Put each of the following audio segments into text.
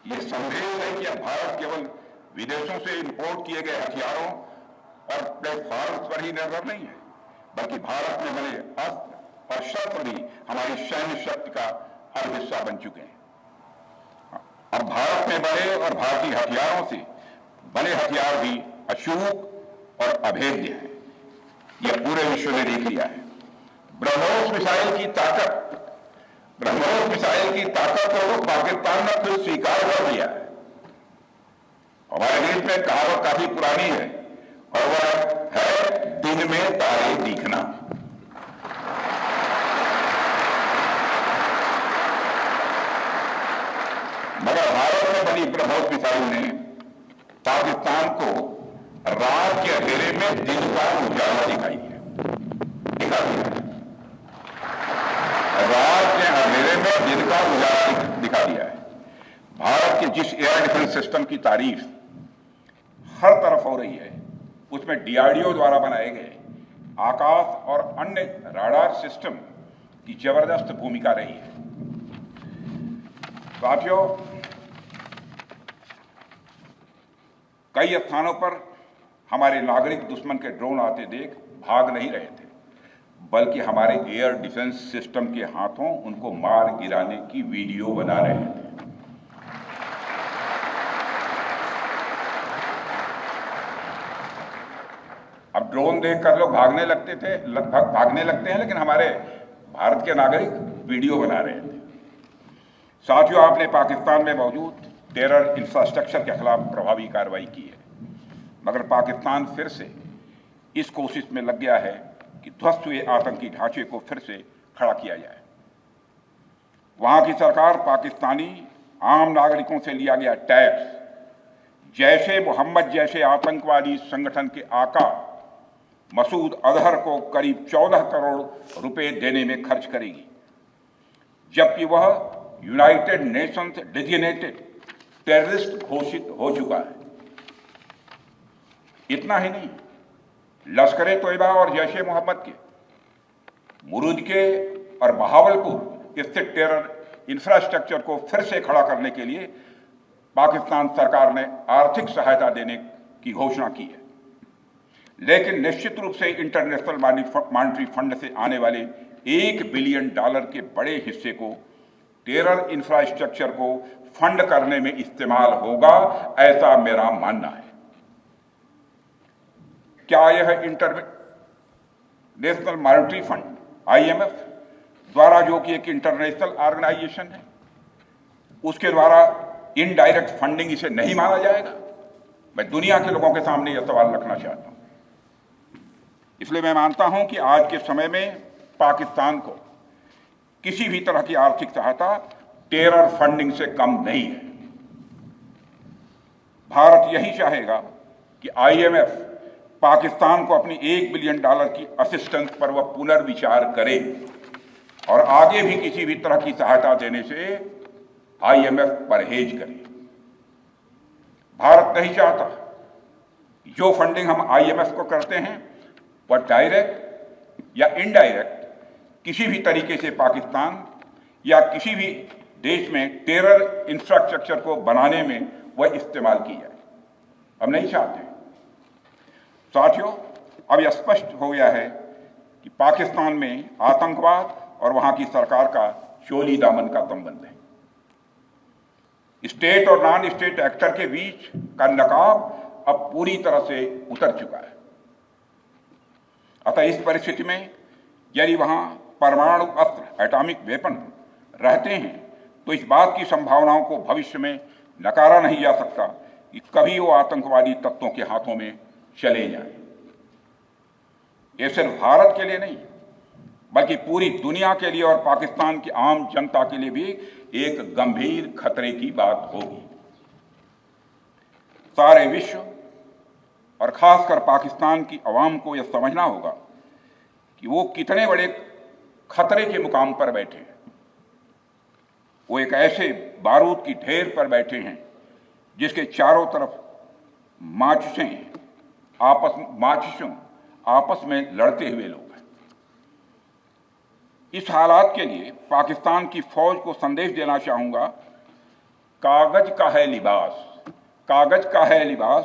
ये संदेश है कि अब भारत केवल विदेशों से इंपोर्ट किए गए हथियारों और प्लेटफॉर्म्स पर ही निर्भर नहीं है, बल्कि भारत में बने अस्त्र और शस्त्र भी हमारी सैन्य शक्ति का हर हिस्सा बन चुके हैं। अब भारत में बने और भारतीय हथियारों से बने हथियार भी अचूक और अभेद्य हैं। यह पूरे विश्व ने देख लिया है। ब्रह्मोस मिसाइल की ताकत को तो पाकिस्तान ने खुद स्वीकार कर लिया है। हमारे देश में कहावत काफी पुरानी है और वह है दिन में तारे दिखना। मगर भारत में बनी ब्रह्मोस मिसाइल ने पाकिस्तान को रात के अंधेरे में दिन का उजाला दिखा दिया है। रात के अंधेरे में दिन का उजाला दिखा दिया है। भारत के जिस एयर डिफेंस सिस्टम की तारीफ हर तरफ हो रही है, उसमें डीआरडीओ द्वारा बनाए गए आकाश और अन्य राडार सिस्टम की जबरदस्त भूमिका रही है। साथियों, कई स्थानों पर हमारे नागरिक दुश्मन के ड्रोन आते देख भाग नहीं रहे थे, बल्कि हमारे एयर डिफेंस सिस्टम के हाथों उनको मार गिराने की वीडियो बना रहे थे। अब ड्रोन देखकर लोग भागने लगते हैं, लेकिन हमारे भारत के नागरिक वीडियो बना रहे थे। साथियों, आपने पाकिस्तान में मौजूद टेरर इंफ्रास्ट्रक्चर के खिलाफ प्रभावी कार्रवाई की है, मगर पाकिस्तान फिर से इस कोशिश में लग गया है कि ध्वस्त हुए आतंकी ढांचे को फिर से खड़ा किया जाए। वहां की सरकार पाकिस्तानी आम नागरिकों से लिया गया टैक्स जैशे मोहम्मद जैसे आतंकवादी संगठन के आका मसूद अजहर को करीब 14 करोड़ रुपए देने में खर्च करेगी, जबकि वह यूनाइटेड नेशंस डेजिग्नेटेड टेररिस्ट घोषित हो चुका है। इतना ही नहीं, लश्कर-ए-तोयबा और जैश-ए मोहम्मद के मुरूद के और बहावलपुर स्थित टेरर इंफ्रास्ट्रक्चर को फिर से खड़ा करने के लिए पाकिस्तान सरकार ने आर्थिक सहायता देने की घोषणा की है, लेकिन निश्चित रूप से इंटरनेशनल मॉनेटरी फंड से आने वाले $1 बिलियन के बड़े हिस्से को टेरर इंफ्रास्ट्रक्चर को फंड करने में इस्तेमाल होगा, ऐसा मेरा मानना है। क्या यह इंटरनेशनल मॉनेटरी फंड IMF द्वारा, जो कि एक इंटरनेशनल ऑर्गेनाइजेशन है, उसके द्वारा इनडायरेक्ट फंडिंग इसे नहीं माना जाएगा? मैं दुनिया के लोगों के सामने यह सवाल रखना चाहता हूं। इसलिए मैं मानता हूं कि आज के समय में पाकिस्तान को किसी भी तरह की आर्थिक सहायता टेरर फंडिंग से कम नहीं है। भारत यही चाहेगा कि IMF पाकिस्तान को अपनी $1 बिलियन की असिस्टेंस पर वह पुनर्विचार करे और आगे भी किसी भी तरह की सहायता देने से IMF परहेज करे। भारत नहीं चाहता जो फंडिंग हम IMF को करते हैं वह डायरेक्ट या इनडायरेक्ट किसी भी तरीके से पाकिस्तान या किसी भी देश में टेरर इंफ्रास्ट्रक्चर को बनाने में वह इस्तेमाल की जाए। हम नहीं चाहते। साथियों, अब यह स्पष्ट हो गया है कि पाकिस्तान में आतंकवाद और वहां की सरकार का चोली दामन का संबंध है। स्टेट और नॉन स्टेट एक्टर के बीच का नकाब अब पूरी तरह से उतर चुका है। अतः इस परिस्थिति में यदि वहां परमाणु अस्त्र एटॉमिक वेपन रहते हैं तो इस बात की संभावनाओं को भविष्य में नकारा नहीं जा सकता कि कभी वो आतंकवादी तत्वों के हाथों में चले जाएं। ये सिर्फ भारत के लिए नहीं बल्कि पूरी दुनिया के लिए और पाकिस्तान की आम जनता के लिए भी एक गंभीर खतरे की बात होगी। सारे विश्व और खासकर पाकिस्तान की आवाम को यह समझना होगा कि वो कितने बड़े खतरे के मुकाम पर बैठे हैं। वो एक ऐसे बारूद की ढेर पर बैठे हैं जिसके चारों तरफ माचिसें आपस में लड़ते हुए लोग हैं। इस हालात के लिए पाकिस्तान की फौज को संदेश देना चाहूंगा कागज का है लिबास, कागज का है लिबास,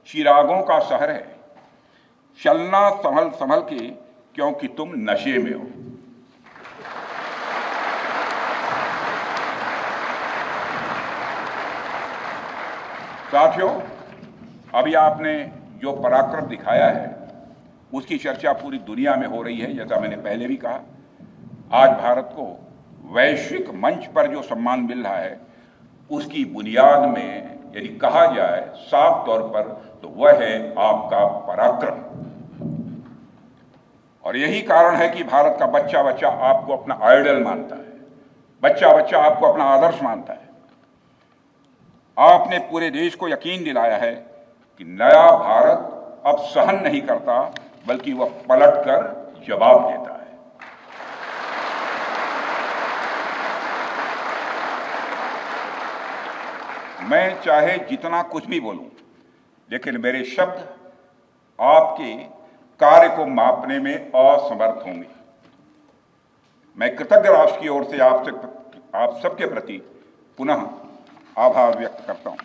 चिरागों का शहर है, चलना संभल संभल के क्योंकि तुम नशे में हो। साथियों, अभी आपने जो पराक्रम दिखाया है उसकी चर्चा पूरी दुनिया में हो रही है। जैसा मैंने पहले भी कहा, आज भारत को वैश्विक मंच पर जो सम्मान मिल रहा है उसकी बुनियाद में यदि कहा जाए साफ तौर पर तो वह है आपका पराक्रम। और यही कारण है कि भारत का बच्चा बच्चा आपको अपना आइडल मानता है, बच्चा बच्चा आपको अपना आदर्श मानता है। आपने पूरे देश को यकीन दिलाया है कि नया भारत अब सहन नहीं करता बल्कि वह पलटकर जवाब देता है। मैं चाहे जितना कुछ भी बोलूं, लेकिन मेरे शब्द आपके कार्य को मापने में असमर्थ होंगे। मैं कृतज्ञ राष्ट्र की ओर से आप सबके प्रति पुनः आभार व्यक्त करता हूं।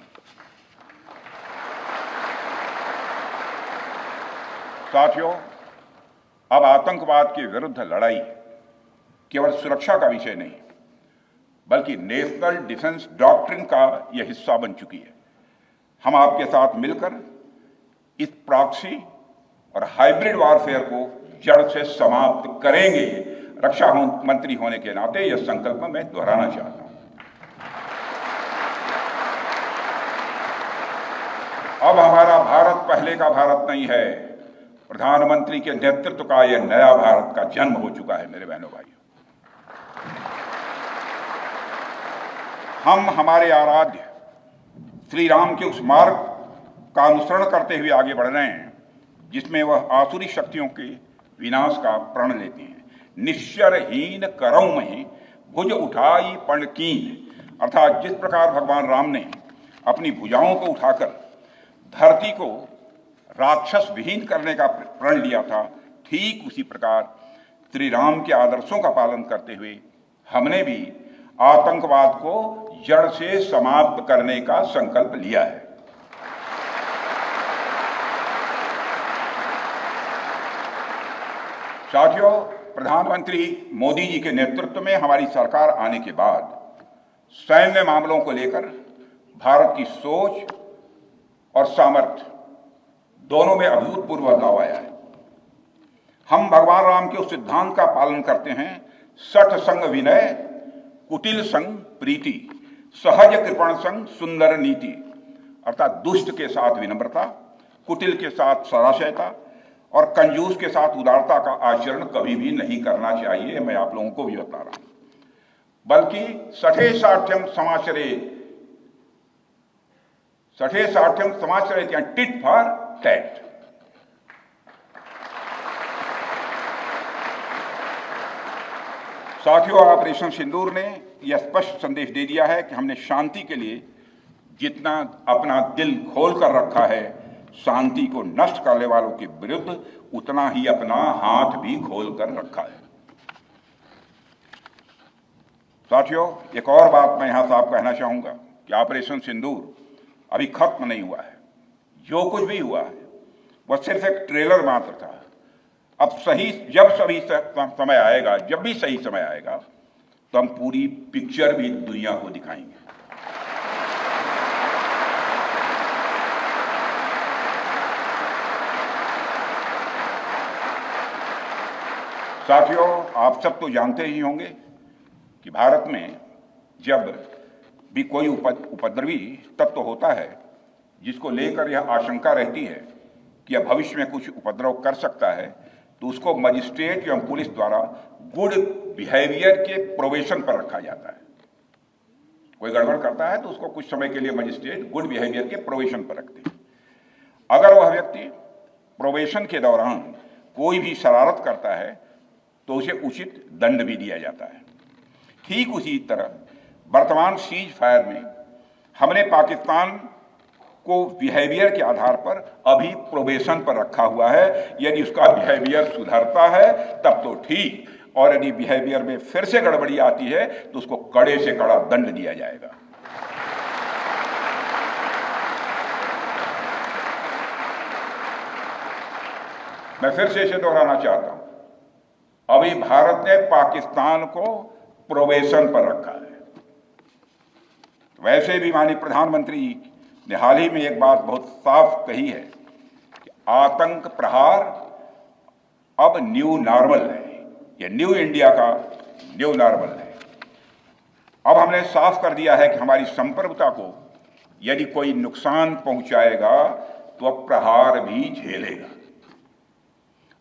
साथियों, अब आतंकवाद के विरुद्ध लड़ाई केवल सुरक्षा का विषय नहीं बल्कि नेशनल डिफेंस डॉक्ट्रिन का यह हिस्सा बन चुकी है। हम आपके साथ मिलकर इस प्रॉक्सी और हाइब्रिड वॉरफेयर को जड़ से समाप्त करेंगे। रक्षा मंत्री होने के नाते यह संकल्प मैं दोहराना चाहता हूं। अब हमारा भारत पहले का भारत नहीं है। प्रधानमंत्री के नेतृत्व का यह नया भारत का जन्म हो चुका है। मेरे बहनों भाइयों, हम हमारे आराध्य श्री राम के उस मार्ग का अनुसरण करते हुए आगे बढ़ रहे हैं जिसमें वह आसुरी शक्तियों के विनाश का प्रण लेते हैं। निश्चरहीन करौ मही भुज उठाई पण कीन, अर्थात जिस प्रकार भगवान राम ने अपनी भुजाओं को उठाकर धरती को राक्षस विहीन करने का प्रण लिया था, ठीक उसी प्रकार श्री राम के आदर्शों का पालन करते हुए हमने भी आतंकवाद को जड़ से समाप्त करने का संकल्प लिया है। साथियों, प्रधानमंत्री मोदी जी के नेतृत्व में हमारी सरकार आने के बाद सैन्य मामलों को लेकर भारत की सोच और सामर्थ्य दोनों में अभूतपूर्व बदलाव आया है। हम भगवान राम के उस सिद्धांत का पालन करते हैं, सठ संग विनय कुटिल संग प्रीति सहज कृपण संग सुंदर नीति, अर्थात दुष्ट के साथ विनम्रता, कुटिल के साथ सदाशयता और कंजूस के साथ उदारता का आचरण कभी भी नहीं करना चाहिए। मैं आप लोगों को भी बता रहा हूं, बल्कि सठे साठ्यम समाचरित या टिट फॉर टैट। साथियों, ऑपरेशन सिंदूर ने यह स्पष्ट संदेश दे दिया है कि हमने शांति के लिए जितना अपना दिल खोल कर रखा है, शांति को नष्ट करने वालों के विरुद्ध उतना ही अपना हाथ भी खोल कर रखा है। साथियों, एक और बात मैं यहां साफ कहना चाहूंगा कि ऑपरेशन सिंदूर अभी खत्म नहीं हुआ है। जो कुछ भी हुआ है वह सिर्फ एक ट्रेलर मात्र था। अब जब भी सही समय आएगा तो हम पूरी पिक्चर भी दुनिया को दिखाएंगे। साथियों, आप सब तो जानते ही होंगे कि भारत में जब भी कोई उपद्रवी तत्व होता है जिसको लेकर यह आशंका रहती है कि यह भविष्य में कुछ उपद्रव कर सकता है, तो उसको मजिस्ट्रेट एवं पुलिस द्वारा गुड बिहेवियर के प्रोबेशन पर रखा जाता है। कोई गड़बड़ करता है तो उसको कुछ समय के लिए मजिस्ट्रेट गुड बिहेवियर के प्रोबेशन पर रखते हैं। अगर वह व्यक्ति प्रोबेशन के दौरान कोई भी शरारत करता है तो उसे उचित दंड भी दिया जाता है। ठीक उसी तरह वर्तमान सीज फायर में हमने पाकिस्तान को बिहेवियर के आधार पर अभी प्रोबेशन पर रखा हुआ है। यदि उसका बिहेवियर सुधरता है तब तो ठीक, और यदि बिहेवियर में फिर से गड़बड़ी आती है तो उसको कड़े से कड़ा दंड दिया जाएगा। मैं फिर से इसे दोहराना चाहता हूं, अभी भारत ने पाकिस्तान को प्रोबेशन पर रखा है। वैसे भी माननीय प्रधानमंत्री ने हाल ही में एक बात बहुत साफ कही है कि आतंक प्रहार अब न्यू नॉर्मल है, यह न्यू इंडिया का न्यू नॉर्मल है। अब हमने साफ कर दिया है कि हमारी संप्रभुता को यदि कोई नुकसान पहुंचाएगा तो अब प्रहार भी झेलेगा।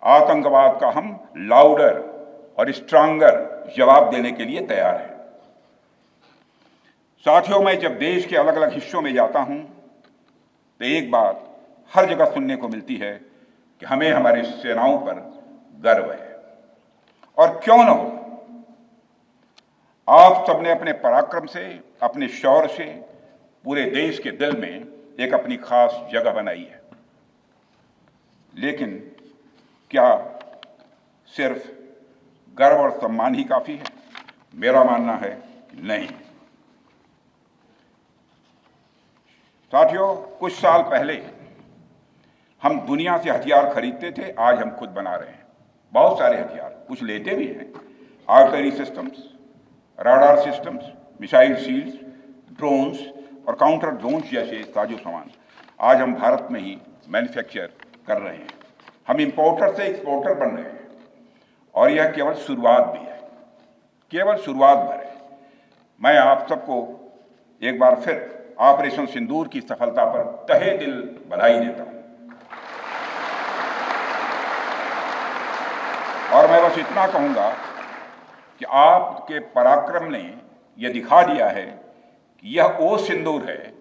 आतंकवाद का हम लाउडर और स्ट्रांगर जवाब देने के लिए तैयार हैं। साथियों, मैं जब देश के अलग अलग हिस्सों में जाता हूं तो एक बात हर जगह सुनने को मिलती है कि हमें हमारी सेनाओं पर गर्व है, और क्यों न हो। आप सबने अपने पराक्रम से, अपने शौर्य से पूरे देश के दिल में एक अपनी खास जगह बनाई है। लेकिन क्या सिर्फ गर्व और सम्मान ही काफी है? मेरा मानना है नहीं। साथियों, कुछ साल पहले हम दुनिया से हथियार खरीदते थे, आज हम खुद बना रहे हैं बहुत सारे हथियार। कुछ लेते भी हैं, artillery systems, radar systems, missile shields, drones और काउंटर ड्रोन्स जैसे साजो सामान आज हम भारत में ही मैन्युफैक्चर कर रहे हैं। हम इंपोर्टर से एक्सपोर्टर बन रहे हैं, और यह केवल शुरुआत भी है, केवल शुरुआत भर है। मैं आप सबको एक बार फिर ऑपरेशन सिंदूर की सफलता पर तहे दिल बधाई देता हूं, और मैं बस इतना कहूंगा कि आपके पराक्रम ने यह दिखा दिया है कि यह वो सिंदूर है,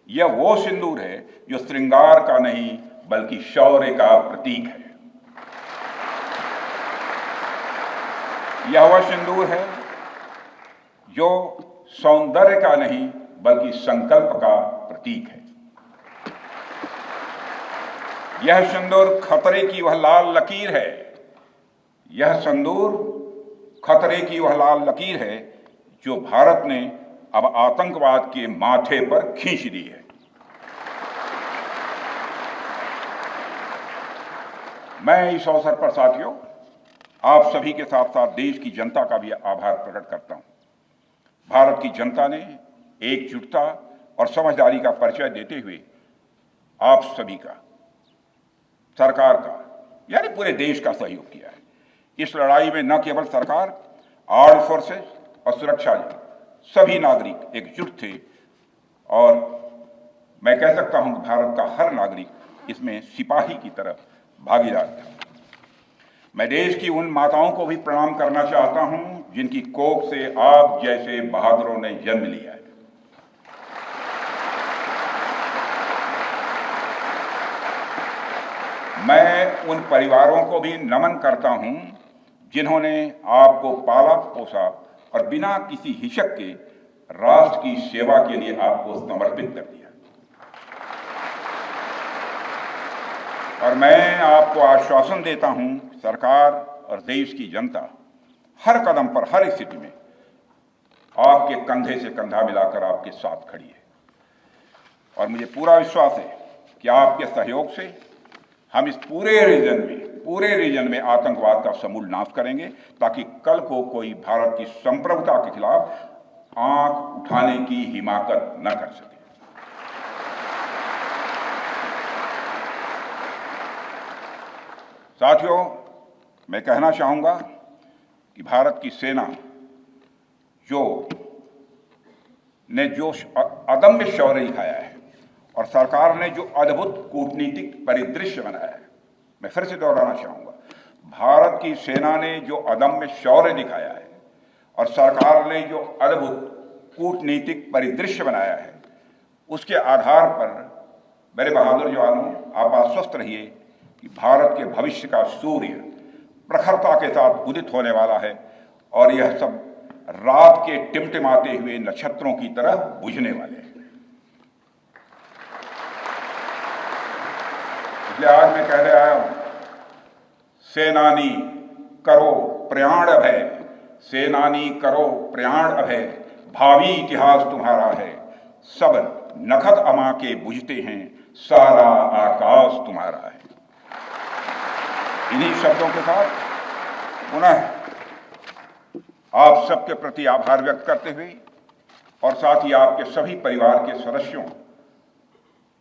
यह वो सिंदूर है जो श्रृंगार का नहीं बल्कि शौर्य का प्रतीक है। यह वह सिंदूर है जो सौंदर्य का नहीं बल्कि संकल्प का प्रतीक है। यह सिंदूर खतरे की वह लाल लकीर है, यह सिंदूर खतरे की वह लाल लकीर है जो भारत ने अब आतंकवाद के माथे पर खींच दी है। मैं इस अवसर पर साथियों आप सभी के साथ साथ देश की जनता का भी आभार प्रकट करता हूं। भारत की जनता ने एकजुटता और समझदारी का परिचय देते हुए आप सभी का, सरकार का, यानी पूरे देश का सहयोग किया है। इस लड़ाई में न केवल सरकार, आर्म्ड फोर्सेस और सुरक्षा सभी नागरिक एकजुट थे, और मैं कह सकता हूं कि भारत का हर नागरिक इसमें सिपाही की तरह भागीदार था। मैं देश की उन माताओं को भी प्रणाम करना चाहता हूं जिनकी कोख से आप जैसे बहादुरों ने जन्म लिया है। मैं उन परिवारों को भी नमन करता हूं जिन्होंने आपको पाला पोसा और बिना किसी हिचक के राष्ट्र की सेवा के लिए आपको समर्पित कर दिया। और मैं आपको आश्वासन देता हूं, सरकार और देश की जनता हर कदम पर, हर स्थिति में आपके कंधे से कंधा मिलाकर आपके साथ खड़ी है। और मुझे पूरा विश्वास है कि आपके सहयोग से हम इस पूरे रीजन में आतंकवाद का समूल नाश करेंगे, ताकि कल को कोई भारत की संप्रभुता के खिलाफ आंख उठाने की हिमाकत न कर सके। साथियों, मैं कहना चाहूंगा कि भारत की सेना जो अदम्य शौर्य दिखाया है और सरकार ने जो अद्भुत कूटनीतिक परिदृश्य बनाया है, मैं फिर से दोहराना चाहूंगा, भारत की सेना ने जो अदम्य शौर्य दिखाया है और सरकार ने जो अद्भुत कूटनीतिक परिदृश्य बनाया है, उसके आधार पर मेरे बहादुर जवानों, आप आश्वस्त रहिए कि भारत के भविष्य का सूर्य प्रखरता के साथ उदित होने वाला है, और यह सब रात के टिमटिमाते हुए नक्षत्रों की तरह बुझने वाले हैं। इसलिए आज मैं कहने आया हूं, सेनानी करो प्रयाण अभय, सेनानी करो प्रयाण अभय, भावी इतिहास तुम्हारा है, सब नखत अमा के बुझते हैं, सारा आकाश तुम्हारा है। इन्हीं शब्दों के साथ पुनः आप सबके प्रति आभार व्यक्त करते हुए और साथ ही आपके सभी परिवार के सदस्यों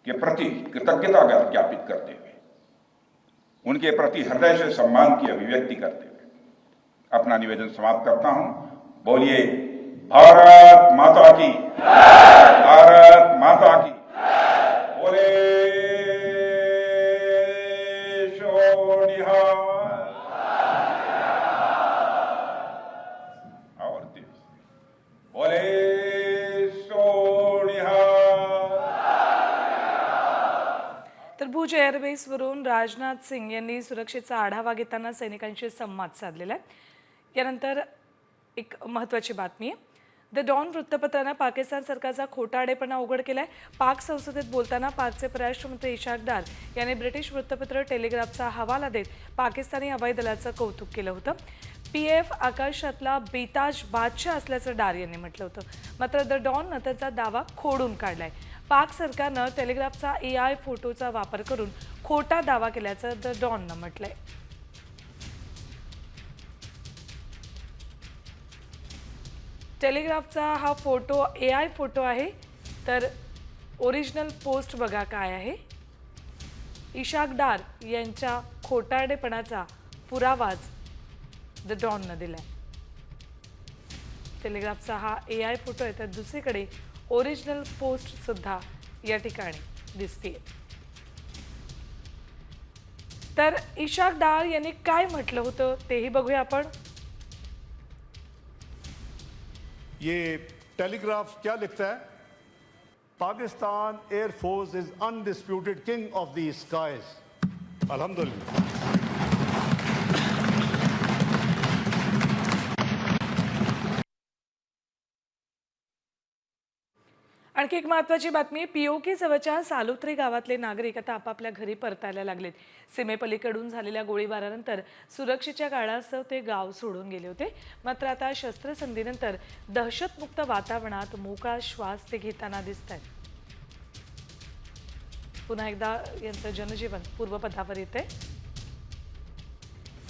के प्रति कृतज्ञता ज्ञापित करते हुए उनके प्रति हृदय से सम्मान की अभिव्यक्ति करते हुए अपना निवेदन समाप्त करता हूं। बोलिए भारत माता की, भारत माता की। बोले शो निहाल। और तेज बोले शो निहाल। तर भुज एअरबेसवरून राजनाथ सिंग यांनी सुरक्षेचा आढावा घेताना सैनिकांशी संवाद साधलेला आहे। यानंतर एक महत्त्वाची बातमी आहे। द डॉन वृत्तपत्रानं पाकिस्तान सरकारचा खोटारडेपणा उघड केलाय। पाक संसदेत बोलताना पाकचे परराष्ट्रमंत्री इशाक डार यांनी ब्रिटिश वृत्तपत्र टेलिग्राफचा हवाला देत पाकिस्तानी हवाई दलाचं कौतुक केलं होतं। PAF आकाशातला बेताज बादशाह असल्याचं डार यांनी म्हटलं होतं। मात्र द डॉननं त्याचा दावा खोडून काढलाय। पाक सरकारनं टेलिग्राफचा AI फोटोचा वापर करून खोटा दावा केल्याचं द डॉननं म्हटलंय। टेलिग्राफचा हा फोटो AI फोटो आहे, तर ओरिजिनल पोस्ट बघा काय आहे। इशाक डार यांच्या खोटारडेपणाचा पुरावाच द डॉननं दिलाय। टेलिग्राफचा हा AI फोटो आहे, तर दुसरीकडे ओरिजिनल पोस्ट सुद्धा या ठिकाणी दिसते। तर इशाक डार यांनी काय म्हटलं होतं तेही बघूया आपण। ये टेलीग्राफ क्या लिखता है? Pakistan air force is undisputed king of the skies. अल्हम्दुलिल्लाह। आणखी एक महत्त्वाची बातमी, POK जवळच्या सालुत्री गावातले नागरिक आता आपापल्या घरी परतायला लागलेत। सीमेपलीकडून झालेल्या गोळीबारानंतर सुरक्षेच्या काळास्तव ते गाव सोडून गेले होते। मात्र आता शस्त्रसंधीनंतर दहशतमुक्त वातावरणात मोकळा श्वास ते घेताना दिसत आहेत। पुन्हा एकदा यांचं जनजीवन पूर्वपदावर येते।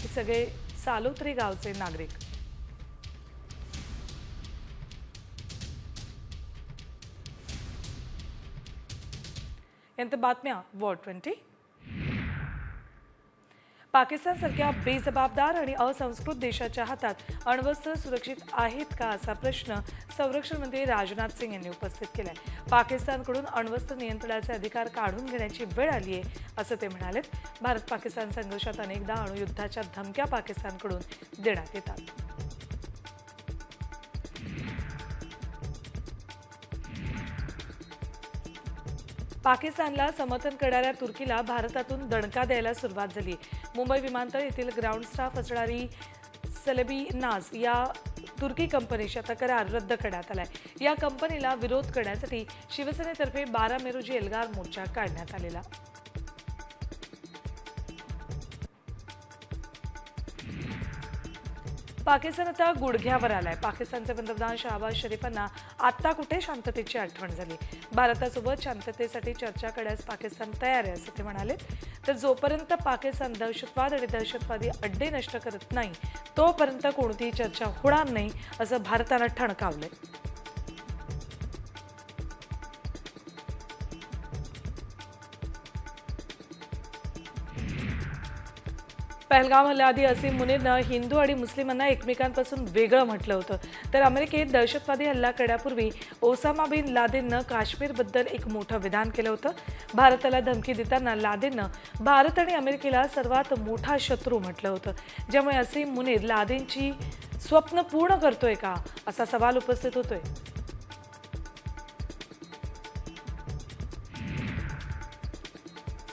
हे सगळे सालुत्री गावचे नागरिक। यांत बातम्या वॉर 20। पाकिस्तानसारख्या बेजबाबदार आणि असंस्कृत देशाच्या हातात अण्वस्त्र सुरक्षित आहेत का असा प्रश्न संरक्षण मंत्री राजनाथ सिंग यांनी उपस्थित केलाय। पाकिस्तानकडून अण्वस्त्र नियंत्रणाचे अधिकार काढून घेण्याची वेळ आली आहे असं ते म्हणाले। भारत पाकिस्तान संघर्षात अनेकदा अणुयुद्धाच्या धमक्या पाकिस्तानकडून देण्यात येतात। पाकिस्तानला समर्थन करणाऱ्या तुर्कीला भारतातून दणका द्यायला सुरुवात झाली। मुंबई विमानतळ येथील ग्राउंड स्टाफ असणारी सलेबी नाज या तुर्की कंपनीचा आता करार रद्द करण्यात आलाय। या कंपनीला विरोध करण्यासाठी शिवसेनेतर्फे 12 मे रोजी एल्गार मोर्चा काढण्यात आलेला। पाकिस्तान आता गुडघ्यावर आलाय। पाकिस्तानचे पंतप्रधान शहबाज शरीफांना आता कुठे शांततेची आठवण झाली। भारतासोबत शांततेसाठी चर्चा करण्यास पाकिस्तान तयार आहे असं ते म्हणाले। तर जोपर्यंत पाकिस्तान दहशतवाद आणि दहशतवादी अड्डे नष्ट करत नाही तोपर्यंत कोणतीही चर्चा होणार नाही असं भारतानं ठणकावलंय। पहलगाम हल्ल्याआधी असीम मुनीरनं हिंदू आणि मुस्लिमांना एकमेकांपासून वेगळं म्हटलं होतं। तर अमेरिकेत दहशतवादी हल्ला करण्यापूर्वी ओसामा बिन लादेननं काश्मीरबद्दल एक मोठं विधान केलं होतं। भारताला धमकी देताना लादेननं भारत आणि अमेरिकेला सर्वात मोठा शत्रू म्हटलं होतं। ज्यामुळे असीम मुनीर लादेनची स्वप्न पूर्ण करतोय का असा सवाल उपस्थित होतोय।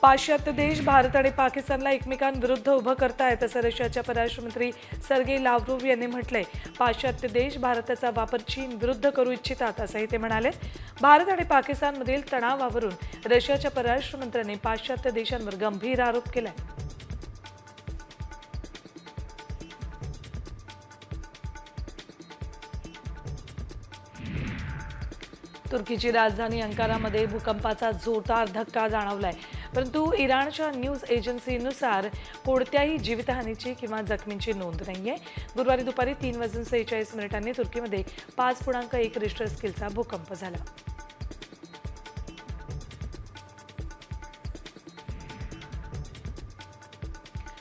पाश्चात्य देश भारत आणि पाकिस्तानला एकमेकांविरुद्ध उभं करतायत असं रशियाच्या परराष्ट्रमंत्री सर्गेई लाव्हरोव्ह यांनी म्हटलंय। पाश्चात्य देश भारताचा वापर चीन विरुद्ध करू इच्छितात असंही ते म्हणाले। भारत आणि पाकिस्तानमधील तणावावरून रशियाच्या परराष्ट्रमंत्र्यांनी पाश्चात्य देशांवर गंभीर आरोप केलाय। तुर्कीची राजधानी अंकारामध्ये भूकंपाचा जोरदार धक्का जाणवलाय। परंतु इराणच्या न्यूज एजन्सीनुसार कोणत्याही जीवितहानीची किंवा जखमींची नोंद नाहीये. गुरुवारी दुपारी 3:46 तुर्कीमध्ये 5.1 रिश्टर स्केलचा भूकंप झाला.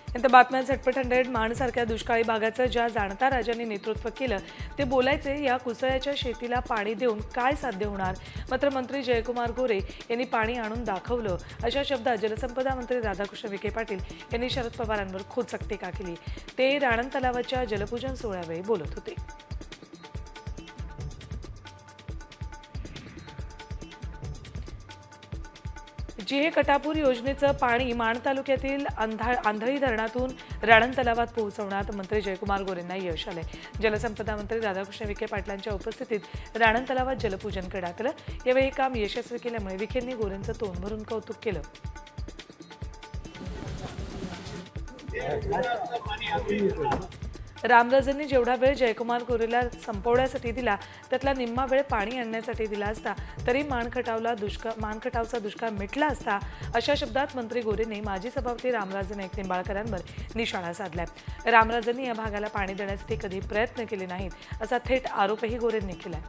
नंतर बातम्या झटपट 100. माणसारख्या दुष्काळी भागाचं ज्या जाणता राजांनी नेतृत्व केलं ते बोलायचे, या कुसळ्याच्या शेतीला पाणी देऊन काय साध्य होणार. मात्र मंत्री जयकुमार गोरे यांनी पाणी आणून दाखवलं, अशा शब्दात जलसंपदा मंत्री राधाकृष्ण विखे पाटील यांनी शरद पवारांवर खोचक टीका केली. ते राणन तलावाच्या जलपूजन सोहळ्यावेळी बोलत होते. जिहे कटापूर योजनेचं पाणी माण तालुक्यातील आंधळी धरणातून राणन तलावात पोहोचवण्यात मंत्री जयकुमार गोरेंना यश आलंय. जलसंपदा मंत्री राधाकृष्ण विखे पाटलांच्या उपस्थितीत राणन तलावात जलपूजन करण्यात आलं. यावेळी हे काम यशस्वी केल्यामुळे विखेंनी गोरेंचं तोंड भरून कौतुक केलं. रामराजेंनी जेवढा वेळ जयकुमार गोरेला संपवण्यासाठी दिला त्यातला निम्मा वेळ पाणी आणण्यासाठी दिला असता तरी मानखटावचा दुष्काळ मिटला असता, अशा शब्दात मंत्री गोरेंनी माजी सभापती रामराजे नाईक निंबाळकरांवर निशाणा साधलाय. रामराजेंनी या भागाला पाणी देण्यासाठी कधी प्रयत्न केले नाहीत असा थेट आरोपही गोरेंनी केलाय.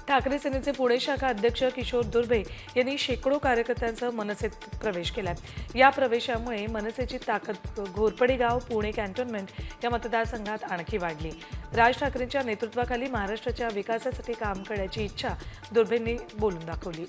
ठाकरे सेनेचे पुणे शाखा अध्यक्ष किशोर दुर्भे यांनी शेकडो कार्यकर्त्यांसह मनसेत प्रवेश केलाय. या प्रवेशामुळे मनसेची ताकद घोरपडी गाव पुणे कॅन्टोन्मेंट या मतदारसंघात आणखी वाढली. राज ठाकरेंच्या नेतृत्वाखाली महाराष्ट्राच्या विकासासाठी काम करण्याची इच्छा दुर्भेंनी बोलून दाखवली.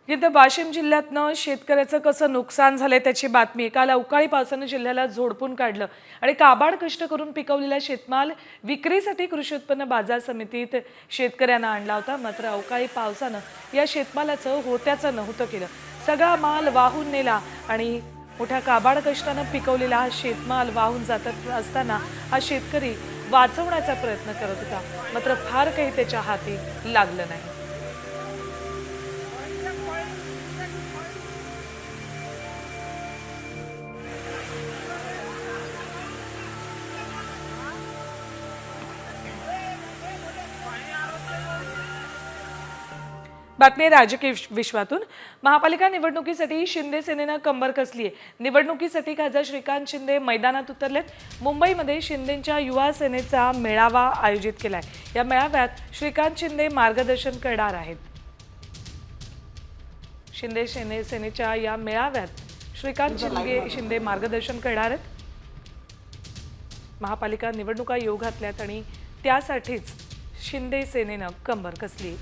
इथं वाशिम जिल्ह्यातनं शेतकऱ्याचं कसं नुकसान झालंय त्याची बातमी. काल अवकाळी पावसानं जिल्ह्याला झोडपून काढलं आणि काबाड कष्ट करून पिकवलेला शेतमाल विक्रीसाठी कृषी उत्पन्न बाजार समितीत शेतकऱ्यांना आणला होता. मात्र अवकाळी पावसानं या शेतमालाचं होत्याचं नव्हतं केलं. सगळा माल वाहून नेला आणि मोठ्या काबाड कष्टानं पिकवलेला हा शेतमाल वाहून जात असताना हा शेतकरी वाचवण्याचा प्रयत्न करत होता. मात्र फार काही त्याच्या हाती लागलं नाही. बातमी राजकीय विश्वातून. महापालिका निवडणुकीसाठी शिंदे सेनेनं कंबर कसली आहे. निवडणुकीसाठी खासदार श्रीकांत शिंदे मैदानात उतरलेत. मुंबईमध्ये शिंदेंच्या युवा सेनेचा मेळावा आयोजित केलाय. या मेळाव्यात श्रीकांत शिंदे मार्गदर्शन करणार आहेत. शिंदे सेनेच्या या मेळाव्यात श्रीकांत शिंदे मार्गदर्शन करणार आहेत. महापालिका निवडणुका येऊ घातल्यात आणि त्यासाठीच शिंदे सेनेनं कंबर कसली.